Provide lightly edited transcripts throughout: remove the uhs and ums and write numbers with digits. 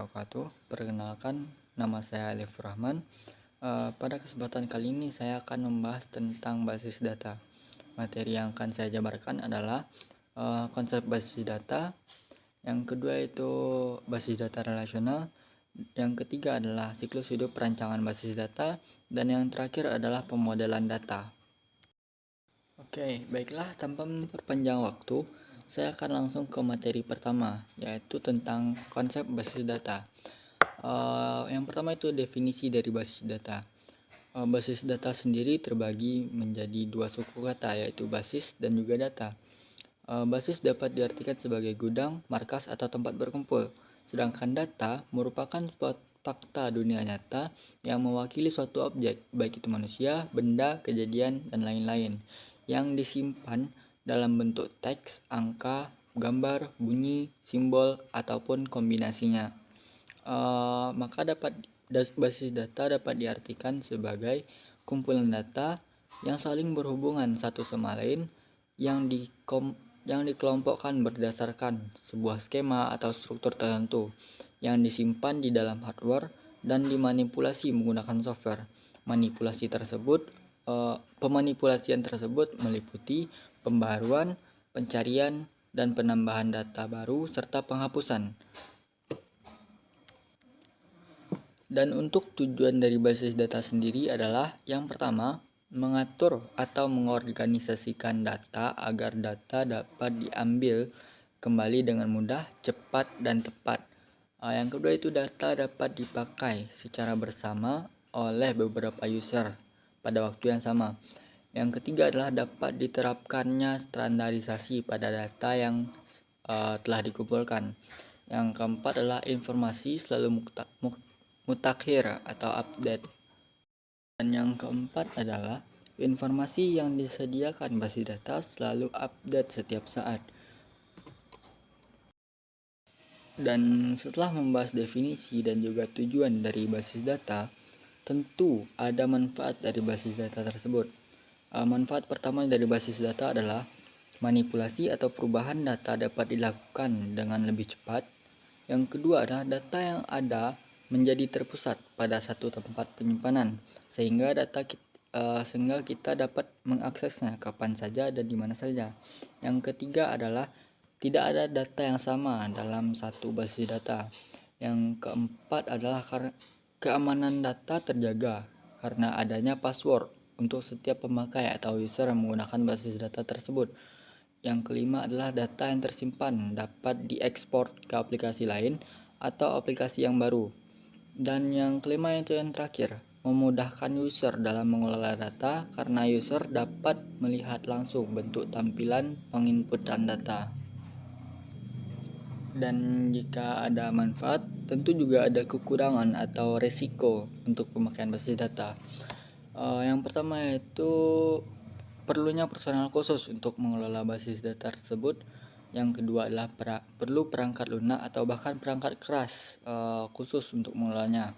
wabarakatuh. Perkenalkan, nama saya Alif Rahman. Pada kesempatan kali ini saya akan membahas tentang basis data. Materi yang akan saya jabarkan adalah konsep basis data. Yang kedua itu basis data relasional. Yang ketiga adalah siklus hidup perancangan basis data. Dan yang terakhir adalah pemodelan data. Oke, baiklah, tanpa memperpanjang waktu, saya akan langsung ke materi pertama, yaitu tentang konsep basis data. Yang pertama itu definisi dari basis data. Basis data sendiri terbagi menjadi dua suku kata, yaitu basis dan juga data. Basis dapat diartikan sebagai gudang, markas, atau tempat berkumpul, sedangkan data merupakan fakta dunia nyata yang mewakili suatu objek, baik itu manusia, benda, kejadian, dan lain-lain, yang disimpan dalam bentuk teks, angka, gambar, bunyi, simbol, ataupun kombinasinya. Maka basis data dapat diartikan sebagai kumpulan data yang saling berhubungan satu sama lain yang dikelompokkan berdasarkan sebuah skema atau struktur tertentu yang disimpan di dalam hardware dan dimanipulasi menggunakan software. Pemanipulasian tersebut meliputi pembaruan, pencarian, dan penambahan data baru serta penghapusan. Dan untuk tujuan dari basis data sendiri adalah yang pertama, mengatur atau mengorganisasikan data agar data dapat diambil kembali dengan mudah, cepat, dan tepat. Yang kedua itu data dapat dipakai secara bersama oleh beberapa user pada waktu yang sama. Yang ketiga adalah dapat diterapkannya standarisasi pada data yang telah dikumpulkan. Yang keempat adalah informasi selalu mutakhir atau update. Dan yang keempat adalah informasi yang disediakan basis data selalu update setiap saat. Dan setelah membahas definisi dan juga tujuan dari basis data, tentu ada manfaat dari basis data tersebut. Manfaat pertama dari basis data adalah manipulasi atau perubahan data dapat dilakukan dengan lebih cepat. Yang kedua adalah data yang ada menjadi terpusat pada satu tempat penyimpanan, sehingga kita dapat mengaksesnya kapan saja dan di mana saja. Yang ketiga adalah tidak ada data yang sama dalam satu basis data. Yang keempat adalah keamanan data terjaga karena adanya password untuk setiap pemakai atau user yang menggunakan basis data tersebut. Yang kelima adalah data yang tersimpan dapat diekspor ke aplikasi lain atau aplikasi yang baru. Dan yang kelima itu yang terakhir, memudahkan user dalam mengelola data karena user dapat melihat langsung bentuk tampilan penginputan data. Dan jika ada manfaat, tentu juga ada kekurangan atau resiko untuk pemakaian basis data. Yang pertama yaitu perlunya personal khusus untuk mengelola basis data tersebut. Yang kedua adalah perlu perangkat lunak atau bahkan perangkat keras khusus untuk mengelolanya.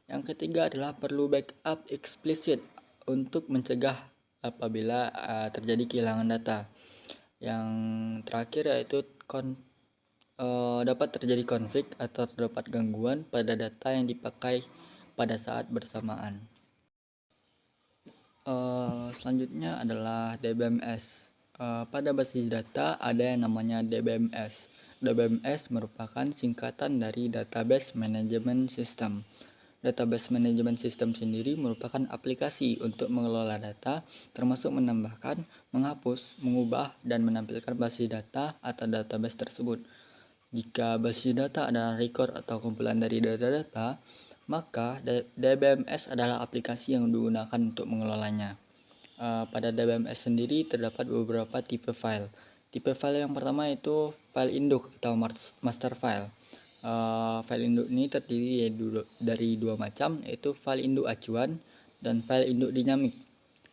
Yang ketiga adalah perlu backup eksplisit untuk mencegah apabila terjadi kehilangan data. Yang terakhir yaitu dapat terjadi konflik atau terdapat gangguan pada data yang dipakai pada saat bersamaan. Selanjutnya adalah DBMS. Pada basis data ada yang namanya DBMS. DBMS merupakan singkatan dari Database Management System. Database Management System sendiri merupakan aplikasi untuk mengelola data, termasuk menambahkan, menghapus, mengubah, dan menampilkan basis data atau database tersebut. Jika basis data adalah record atau kumpulan dari data-data, maka DBMS adalah aplikasi yang digunakan untuk mengelolanya. Pada DBMS sendiri terdapat beberapa tipe file. Tipe file yang pertama itu file induk atau master file. File induk ini terdiri dari dua macam, yaitu file induk acuan dan file induk dinamik.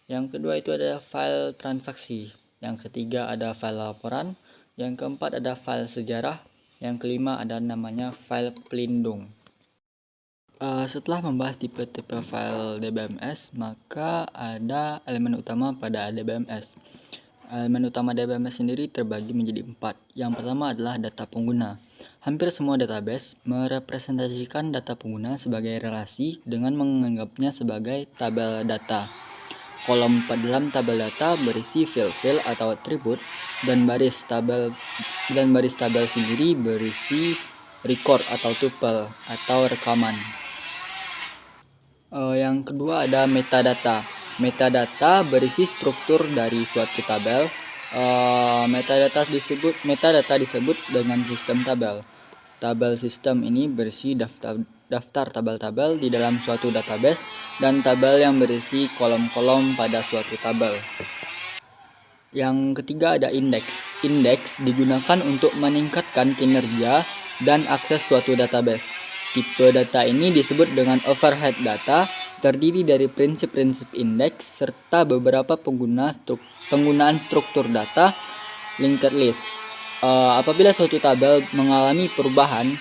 Yang kedua itu ada file transaksi. Yang ketiga ada file laporan. Yang keempat ada file sejarah. Yang kelima ada namanya file pelindung. Setelah membahas tipe-tipe file DBMS, maka ada elemen utama pada DBMS. Elemen utama DBMS sendiri terbagi menjadi 4. Yang pertama adalah data pengguna. Hampir semua database merepresentasikan data pengguna sebagai relasi dengan menganggapnya sebagai tabel data. Kolom dalam tabel data berisi field-field atau atribut, dan baris tabel sendiri berisi record atau tuple atau rekaman. Yang kedua ada metadata. Metadata berisi struktur dari suatu tabel. Metadata disebut dengan sistem tabel. Tabel sistem ini berisi daftar tabel-tabel di dalam suatu database dan tabel yang berisi kolom-kolom pada suatu tabel. Yang ketiga ada indeks. Indeks digunakan untuk meningkatkan kinerja dan akses suatu database. Tipe data ini disebut dengan overhead data, terdiri dari prinsip-prinsip indeks serta beberapa penggunaan struktur data linked list. Apabila suatu tabel mengalami perubahan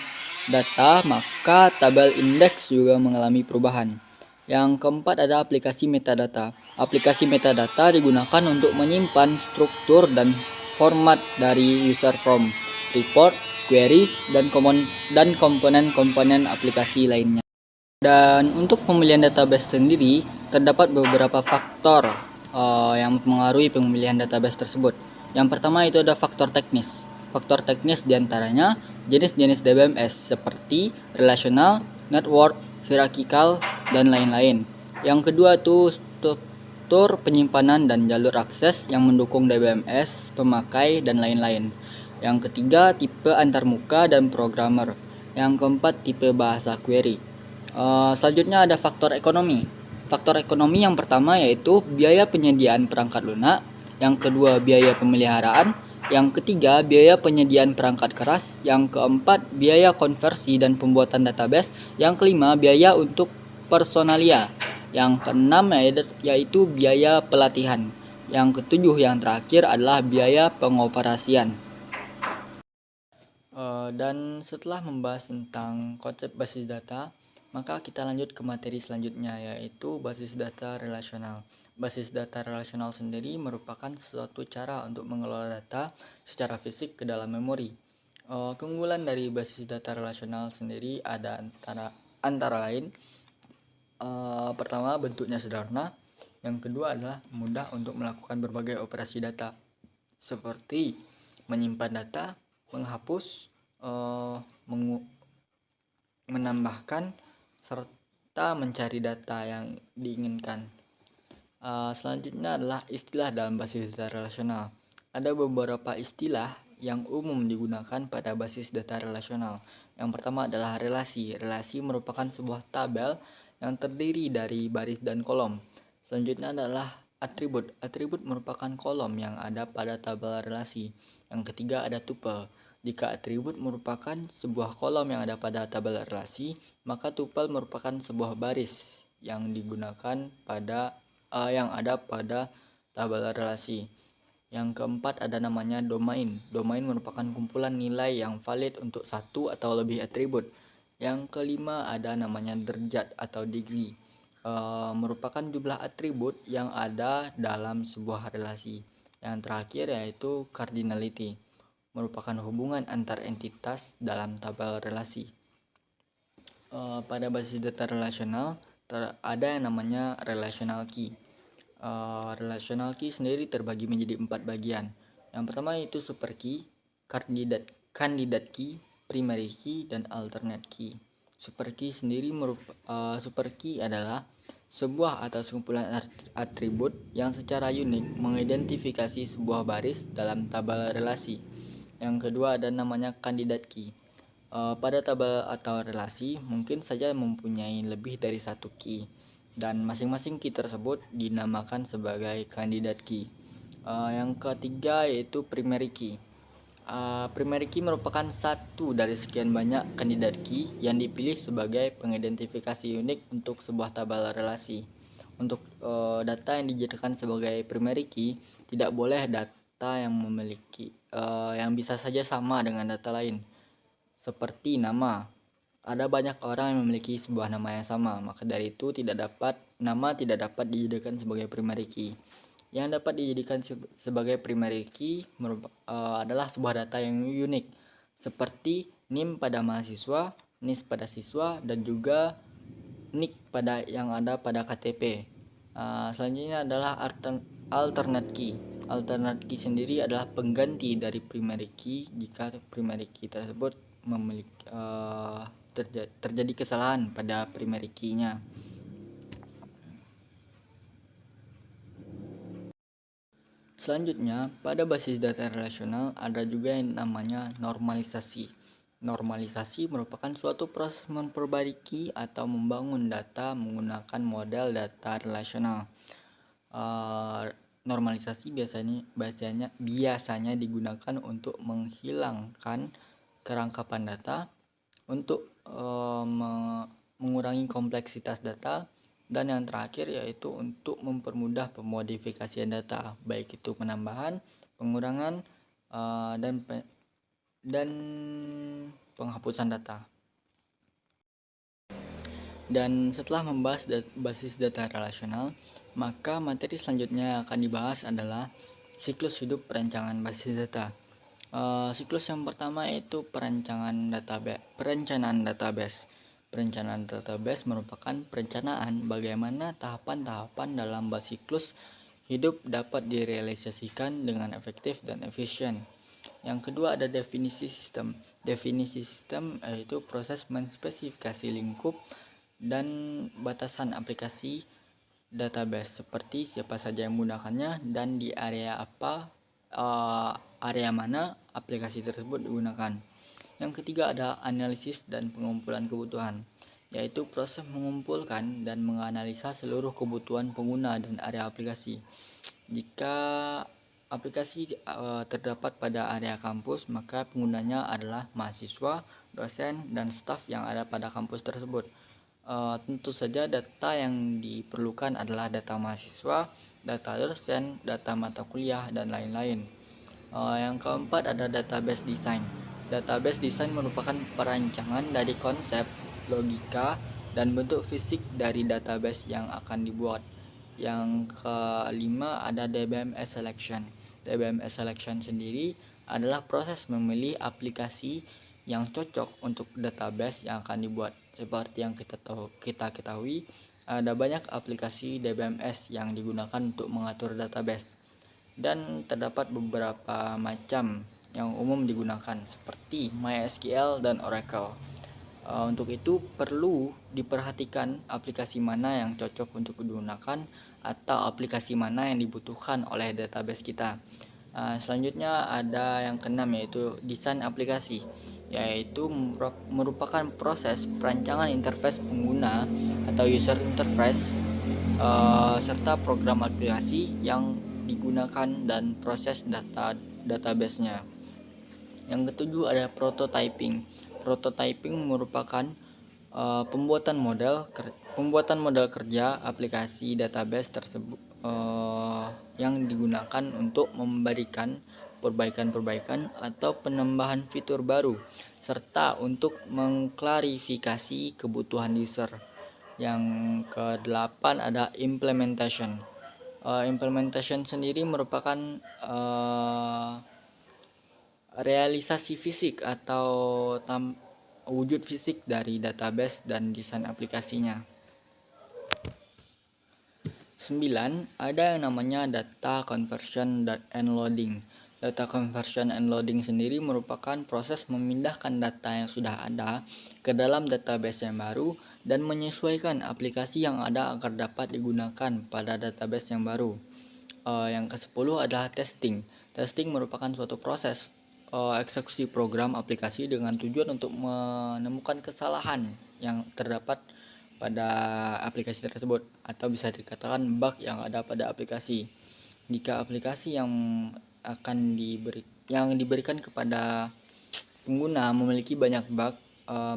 data, maka tabel indeks juga mengalami perubahan. Yang keempat ada aplikasi metadata. Aplikasi metadata digunakan untuk menyimpan struktur dan format dari user form, report, queries, dan komponen-komponen aplikasi lainnya. Dan untuk pemilihan database sendiri, terdapat beberapa faktor yang mempengaruhi pemilihan database tersebut. Yang pertama itu ada faktor teknis. Faktor teknis diantaranya jenis-jenis DBMS seperti relational, network, hierarchical, dan lain-lain. Yang kedua itu struktur penyimpanan dan jalur akses yang mendukung DBMS, pemakai, dan lain-lain. Yang ketiga, tipe antarmuka dan programmer. Yang keempat, tipe bahasa query. Selanjutnya ada faktor ekonomi. Faktor ekonomi yang pertama yaitu biaya penyediaan perangkat lunak. Yang kedua, biaya pemeliharaan. Yang ketiga, biaya penyediaan perangkat keras. Yang keempat, biaya konversi dan pembuatan database. Yang kelima, biaya untuk personalia. Yang keenam yaitu biaya pelatihan. Yang ketujuh yang terakhir adalah biaya pengoperasian. Dan setelah membahas tentang konsep basis data, maka kita lanjut ke materi selanjutnya, yaitu basis data relasional. Basis data relasional sendiri merupakan suatu cara untuk mengelola data secara fisik ke dalam memori. Keunggulan dari basis data relasional sendiri ada antara lain, pertama, bentuknya sederhana. Yang kedua adalah mudah untuk melakukan berbagai operasi data, seperti menyimpan data, menghapus, menambahkan, serta mencari data yang diinginkan. Selanjutnya adalah istilah dalam basis data relasional. Ada beberapa istilah yang umum digunakan pada basis data relasional. Yang pertama adalah relasi. Relasi merupakan sebuah tabel yang terdiri dari baris dan kolom. Selanjutnya adalah atribut. Atribut merupakan kolom yang ada pada tabel relasi. Yang ketiga ada tuple. Jika atribut merupakan sebuah kolom yang ada pada tabel relasi, maka tuple merupakan sebuah baris yang digunakan yang ada pada tabel relasi. Yang keempat ada namanya domain. Domain merupakan kumpulan nilai yang valid untuk satu atau lebih atribut. Yang kelima ada namanya derajat atau degree. Merupakan jumlah atribut yang ada dalam sebuah relasi. Yang terakhir yaitu cardinality, merupakan hubungan antar entitas dalam tabel relasi. Pada basis data relasional ada yang namanya relational key. Relational key sendiri terbagi menjadi 4 bagian. Yang pertama yaitu super key, candidate key, primary key, dan alternate key. Super key sendiri super key adalah sebuah atau sekumpulan atribut yang secara unik mengidentifikasi sebuah baris dalam tabel relasi. Yang kedua ada namanya candidate key. Pada tabel atau relasi mungkin saja mempunyai lebih dari satu key, dan masing-masing key tersebut dinamakan sebagai candidate key. Yang ketiga yaitu primary key. Primary key merupakan satu dari sekian banyak candidate key yang dipilih sebagai pengidentifikasi unik untuk sebuah tabel relasi. Untuk data yang dijadikan sebagai primary key, tidak boleh data yang memiliki yang bisa saja sama dengan data lain, seperti nama. Ada banyak orang yang memiliki sebuah nama yang sama, maka dari itu nama tidak dapat dijadikan sebagai primary key. yang dapat dijadikan sebagai primary key adalah sebuah data yang unik seperti NIM pada mahasiswa, NIS pada siswa, dan juga NIK pada yang ada pada KTP. Selanjutnya adalah alternate key. Alternate key sendiri adalah pengganti dari primary key jika primary key tersebut memiliki terjadi kesalahan pada primary key-nya. Selanjutnya, pada basis data relasional ada juga yang namanya normalisasi. Normalisasi merupakan suatu proses memperbaiki atau membangun data menggunakan model data relasional. Normalisasi biasanya digunakan untuk menghilangkan kerangkapan data, untuk mengurangi kompleksitas data, dan yang terakhir yaitu untuk mempermudah pemodifikasian data, baik itu penambahan, pengurangan, dan penghapusan data. Dan setelah membahas basis data relasional, maka materi selanjutnya yang akan dibahas adalah siklus hidup perancangan basis data. Siklus yang pertama yaitu perencanaan database. Perencanaan database merupakan perencanaan bagaimana tahapan-tahapan dalam siklus hidup dapat direalisasikan dengan efektif dan efisien. Yang kedua ada definisi sistem. Definisi sistem yaitu proses menspesifikasi lingkup dan batasan aplikasi database, seperti siapa saja yang menggunakannya dan di area mana aplikasi tersebut digunakan. Yang ketiga ada analisis dan pengumpulan kebutuhan, yaitu proses mengumpulkan dan menganalisa seluruh kebutuhan pengguna dan area aplikasi. Jika aplikasi terdapat pada area kampus, maka penggunanya adalah mahasiswa, dosen, dan staf yang ada pada kampus tersebut. Tentu saja data yang diperlukan adalah data mahasiswa, data dosen, data mata kuliah, dan lain-lain. Yang keempat ada database design. Database design merupakan perancangan dari konsep, logika, dan bentuk fisik dari database yang akan dibuat. Yang kelima ada DBMS selection. DBMS selection sendiri adalah proses memilih aplikasi yang cocok untuk database yang akan dibuat. Seperti yang kita ketahui, ada banyak aplikasi DBMS yang digunakan untuk mengatur database, dan terdapat beberapa macam yang umum digunakan seperti MySQL dan Oracle. Untuk itu perlu diperhatikan aplikasi mana yang cocok untuk digunakan atau aplikasi mana yang dibutuhkan oleh database kita. Selanjutnya ada yang keenam yaitu desain aplikasi, yaitu merupakan proses perancangan interface pengguna atau user interface serta program aplikasi yang digunakan dan proses database-nya. Yang ketujuh ada prototyping. Prototyping merupakan pembuatan model kerja aplikasi database tersebut yang digunakan untuk memberikan perbaikan-perbaikan atau penambahan fitur baru, serta untuk mengklarifikasi kebutuhan user. Yang kedelapan ada implementation. Implementation sendiri merupakan realisasi fisik atau wujud fisik dari database dan desain aplikasinya. 9. Ada yang namanya data conversion and loading. Data conversion and loading sendiri merupakan proses memindahkan data yang sudah ada ke dalam database yang baru dan menyesuaikan aplikasi yang ada agar dapat digunakan pada database yang baru. Yang ke-10 adalah testing. Testing merupakan suatu proses eksekusi program aplikasi dengan tujuan untuk menemukan kesalahan yang terdapat pada aplikasi tersebut, atau bisa dikatakan bug yang ada pada aplikasi. Jika aplikasi yang diberikan kepada pengguna memiliki banyak bug,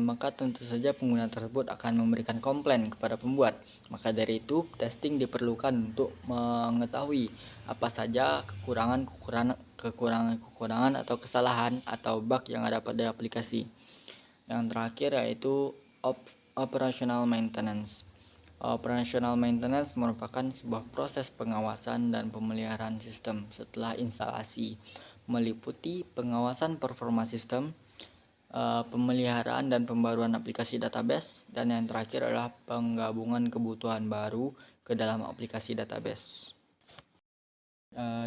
maka tentu saja pengguna tersebut akan memberikan komplain kepada pembuat. Maka dari itu, testing diperlukan untuk mengetahui apa saja kekurangan atau kesalahan atau bug yang ada pada aplikasi. Yang terakhir yaitu operational maintenance. Operational maintenance merupakan sebuah proses pengawasan dan pemeliharaan sistem setelah instalasi, meliputi pengawasan performa sistem, pemeliharaan dan pembaruan aplikasi database, dan yang terakhir adalah penggabungan kebutuhan baru ke dalam aplikasi database.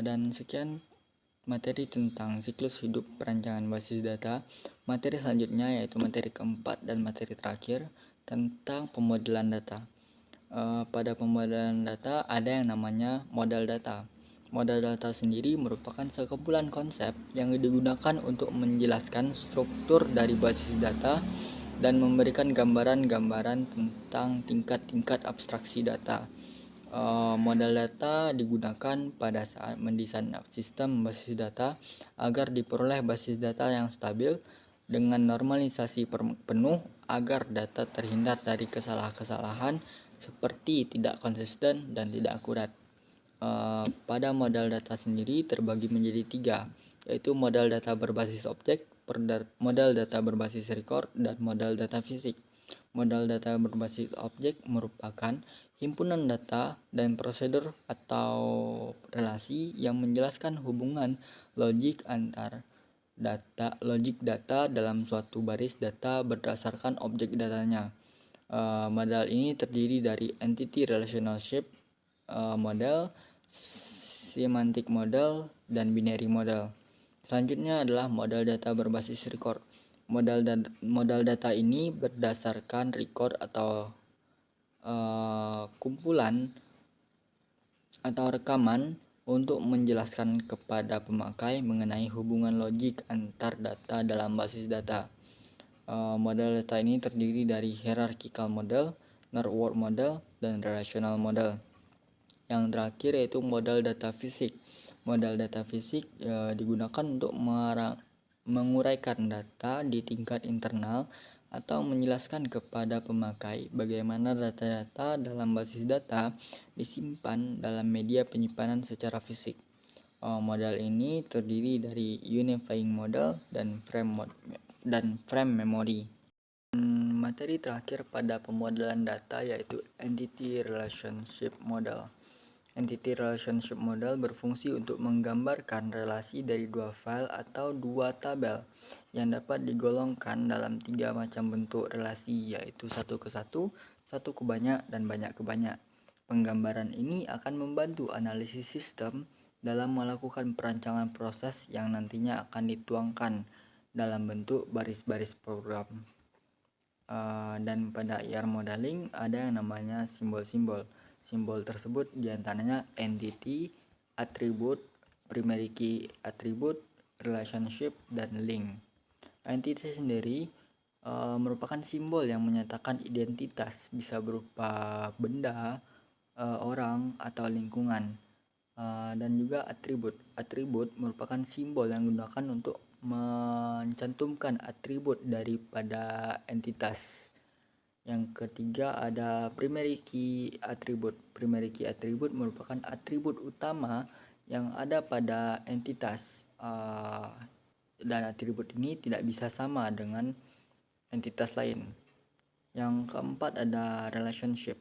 Dan sekian materi tentang siklus hidup perancangan basis data. Materi selanjutnya yaitu materi keempat dan materi terakhir tentang pemodelan data. Pada pemodelan data ada yang namanya model data. Model data sendiri merupakan sekumpulan konsep yang digunakan untuk menjelaskan struktur dari basis data dan memberikan gambaran-gambaran tentang tingkat-tingkat abstraksi data. Model data digunakan pada saat mendesain sistem basis data agar diperoleh basis data yang stabil dengan normalisasi penuh agar data terhindar dari kesalahan-kesalahan seperti tidak konsisten dan tidak akurat. Pada model data sendiri terbagi menjadi tiga, yaitu model data berbasis objek, model data berbasis record, dan model data fisik. Model data berbasis objek merupakan himpunan data dan prosedur atau relasi yang menjelaskan hubungan logik antar logik data dalam suatu baris data berdasarkan objek datanya. Model ini terdiri dari entity relationship model, semantic model, dan binary model. Selanjutnya adalah model data berbasis record. Model data ini berdasarkan record atau kumpulan atau rekaman untuk menjelaskan kepada pemakai mengenai hubungan logik antar data dalam basis data. Model data ini terdiri dari hierarchical model, network model, dan relational model. Yang terakhir yaitu model data fisik. Model data fisik digunakan untuk menguraikan data di tingkat internal atau menjelaskan kepada pemakai bagaimana data-data dalam basis data disimpan dalam media penyimpanan secara fisik. Model ini terdiri dari unifying model dan frame memory. Materi terakhir pada pemodelan data yaitu entity relationship model. Entity relationship model berfungsi untuk menggambarkan relasi dari dua file atau dua tabel yang dapat digolongkan dalam tiga macam bentuk relasi, yaitu satu ke satu, satu ke banyak, dan banyak ke banyak. Penggambaran ini akan membantu analisis sistem dalam melakukan perancangan proses yang nantinya akan dituangkan dalam bentuk baris-baris program. Dan pada IR modeling ada yang namanya simbol-simbol. Simbol tersebut diantaranya entity, attribute, primary key attribute, relationship, dan link. Entity sendiri merupakan simbol yang menyatakan identitas, bisa berupa benda, orang, atau lingkungan. Dan juga atribut. Atribut merupakan simbol yang digunakan untuk mencantumkan atribut daripada entitas. Yang ketiga ada primary key attribute. Primary key attribute merupakan atribut utama yang ada pada entitas, dan atribut ini tidak bisa sama dengan entitas lain. Yang keempat ada relationship.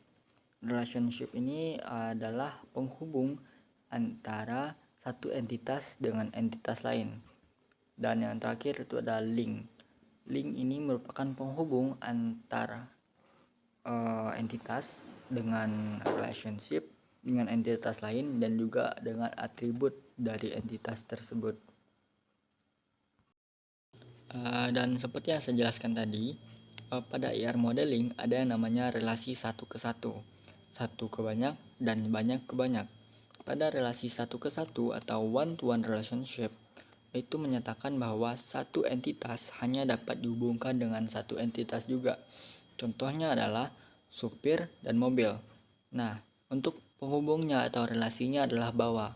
Relationship ini adalah penghubung antara satu entitas dengan entitas lain. Dan yang terakhir itu ada link. Link ini merupakan penghubung antara entitas dengan relationship dengan entitas lain dan juga dengan atribut dari entitas tersebut. Dan seperti yang saya jelaskan tadi, pada IR modeling ada yang namanya relasi satu ke satu, satu ke banyak, dan banyak ke banyak. Pada relasi satu ke satu atau one-to-one relationship, itu menyatakan bahwa satu entitas hanya dapat dihubungkan dengan satu entitas juga. Contohnya adalah supir dan mobil. Nah, untuk penghubungnya atau relasinya adalah bahwa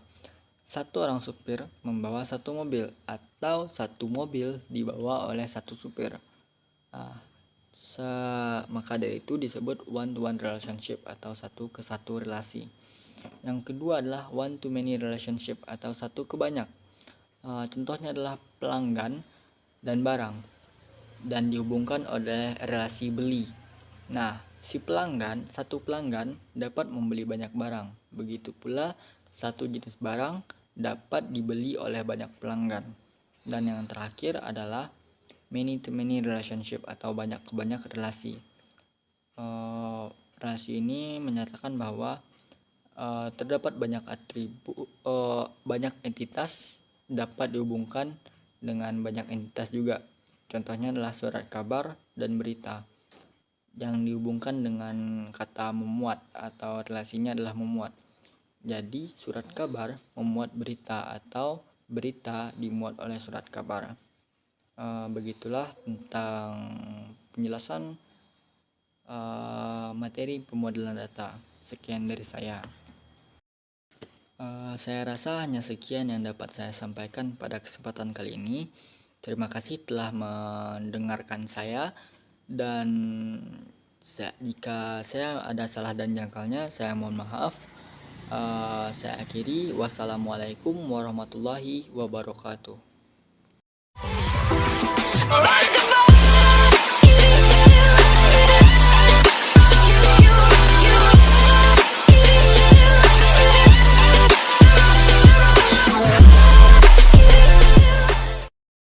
satu orang supir membawa satu mobil atau satu mobil dibawa oleh satu supir. Maka dari itu disebut one-to-one relationship atau satu ke satu relasi. Yang kedua adalah one-to-many relationship atau satu ke banyak. Contohnya adalah pelanggan dan barang dan dihubungkan oleh relasi beli. Nah, satu pelanggan dapat membeli banyak barang. Begitu pula satu jenis barang dapat dibeli oleh banyak pelanggan. Dan yang terakhir adalah many to many relationship atau banyak ke banyak relasi. Relasi ini menyatakan bahwa terdapat banyak banyak entitas dapat dihubungkan dengan banyak entitas juga. Contohnya adalah surat kabar dan berita yang dihubungkan dengan kata memuat atau relasinya adalah memuat. Jadi surat kabar memuat berita atau berita dimuat oleh surat kabar. Begitulah tentang penjelasan materi pemodelan data. Sekian dari saya. Saya rasa hanya sekian yang dapat saya sampaikan pada kesempatan kali ini. Terima kasih telah mendengarkan saya, dan jika saya ada salah dan jangkalnya, saya mohon maaf. Saya akhiri. Wassalamualaikum warahmatullahi wabarakatuh.